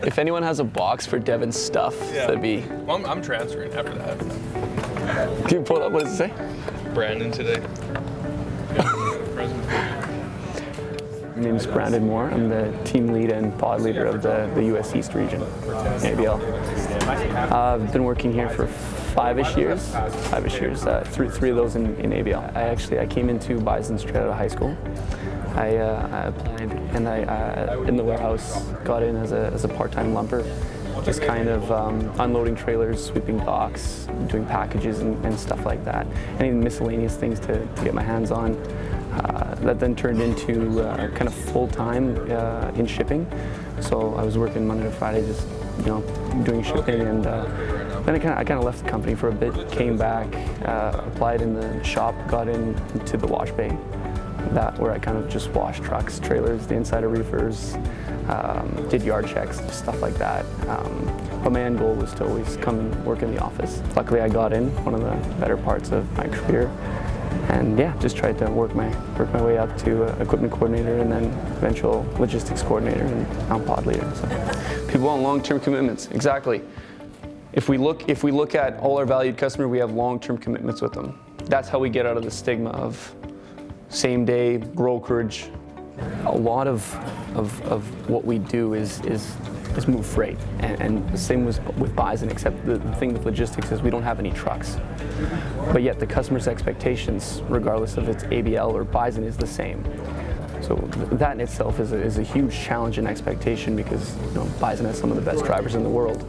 If anyone has a box for Devin's stuff, that'd be... Well, I'm transferring after that. Can you pull it up? What does it say? Brandon today. My name is Brandon Moar. I'm the team lead and pod leader of the US East region, ABL. I've been working here for five-ish years, three of those in ABL. I came into Bison straight out of high school. I applied and I in the warehouse, got in as a part-time lumper, just kind of unloading trailers, sweeping docks, doing packages and stuff like that. Any miscellaneous things to get my hands on. That then turned into kind of full-time in shipping. So I was working Monday to Friday, just doing shipping, and then I kind of left the company for a bit. Came back, applied in the shop, got into the wash bay. Where I kind of just washed trucks, trailers, the inside of reefers, did yard checks, just stuff like that. But my end goal was to always come and work in the office. Luckily, I got in, one of the better parts of my career. And yeah, just tried to work my way up to equipment coordinator and then eventual logistics coordinator and now pod leader. So. People want long-term commitments. Exactly. If we look at all our valued customers, we have long-term commitments with them. That's how we get out of the stigma of same-day brokerage. A lot of what we do is move freight, and the same with Bison, except the thing with logistics is we don't have any trucks. But yet the customer's expectations, regardless of it's ABL or Bison, is the same. So that in itself is a huge challenge and expectation because Bison has some of the best drivers in the world.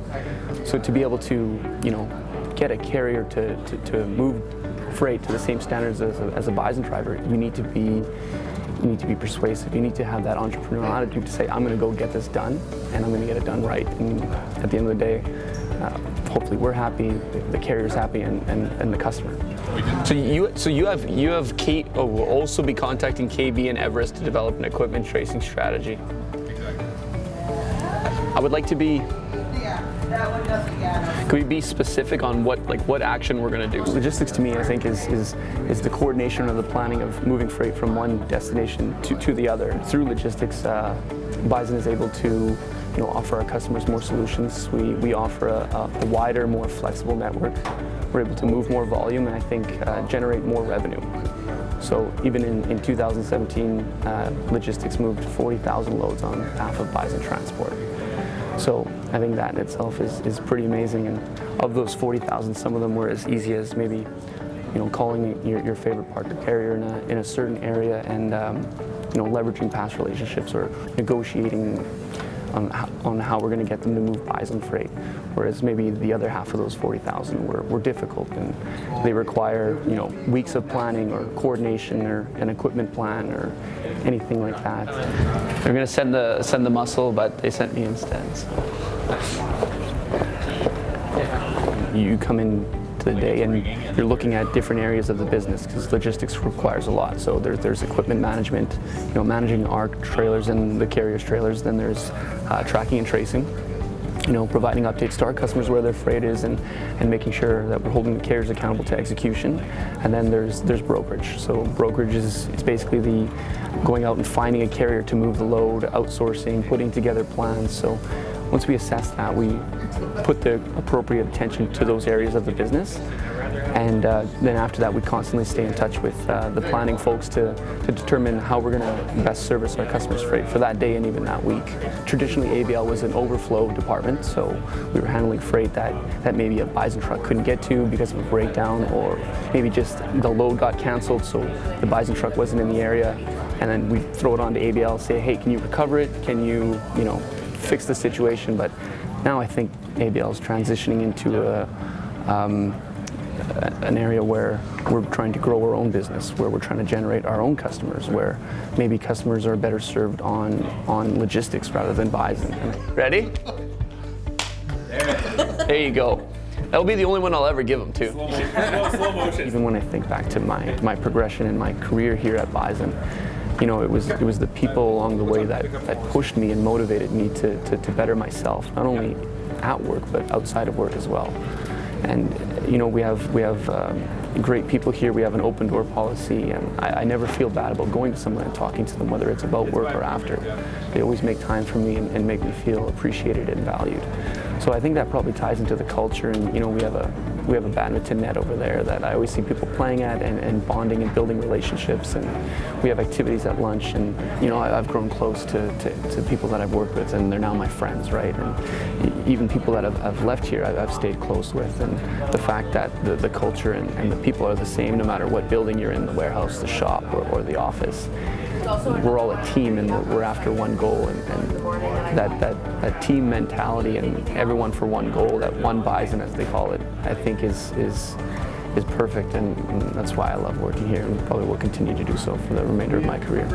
So to be able to get a carrier to move freight to the same standards as a Bison driver, you need to be persuasive. You need to have that entrepreneurial attitude to say, I'm going to go get this done, and I'm going to get it done right. And at the end of the day, hopefully we're happy, the carrier's happy, and the customer. So you have Kate will also be contacting KB and Everest to develop an equipment tracing strategy. I would like to be. Could we be specific on what action we're going to do? Logistics to me, I think, is the coordination of the planning of moving freight from one destination to the other. Through logistics, Bison is able to offer our customers more solutions. We offer a wider, more flexible network. We're able to move more volume and I think generate more revenue. So even in 2017, logistics moved 40,000 loads on behalf of Bison Transport. So I think that in itself is pretty amazing. And of those 40,000, some of them were as easy as maybe calling your favorite partner carrier in a certain area and leveraging past relationships or negotiating on how we're going to get them to move Bison freight. Whereas maybe the other half of those 40,000 were difficult and they require weeks of planning or coordination or an equipment plan or anything like that. They're going to send the muscle, but they sent me instead. So. You come in to the day and you're looking at different areas of the business because logistics requires a lot. So there's equipment management, managing our trailers and the carrier's trailers. Then there's tracking and tracing, providing updates to our customers where their freight is and making sure that we're holding the carriers accountable to execution. And then there's brokerage. So brokerage is basically the going out and finding a carrier to move the load, outsourcing, putting together plans. So once we assess that, we put the appropriate attention to those areas of the business. And then after that, we constantly stay in touch with the planning folks to determine how we're going to best service our customers' freight for that day and even that week. Traditionally, ABL was an overflow department, so we were handling freight that maybe a Bison truck couldn't get to because of a breakdown, or maybe just the load got canceled, so the Bison truck wasn't in the area. And then we throw it on to ABL, say, hey, can you recover it? Can you, fix the situation? But now I think ABL is transitioning into an area where we're trying to grow our own business, where we're trying to generate our own customers, where maybe customers are better served on logistics rather than Bison. Ready? There you go. That'll be the only one I'll ever give them too. Slow motion. Even when I think back to my progression in my career here at Bison, it was the people along the way that pushed me and motivated me to better myself, not only at work but outside of work as well. And we have great people here. We have an open door policy, and I never feel bad about going to someone and talking to them, whether it's about work or after. They always make time for me and make me feel appreciated and valued. So I think that probably ties into the culture, and we have a badminton net over there that I always see people playing at and bonding and building relationships, and we have activities at lunch, and I've grown close to people that I've worked with, and they're now my friends, right? And even people that I've left here, I've stayed close with, and the fact that the culture and the people are the same no matter what building you're in, the warehouse, the shop, or the office. We're all a team, and we're after one goal, and that team mentality and everyone for one goal, that one Bison as they call it, I think is perfect, and that's why I love working here, and probably will continue to do so for the remainder of my career.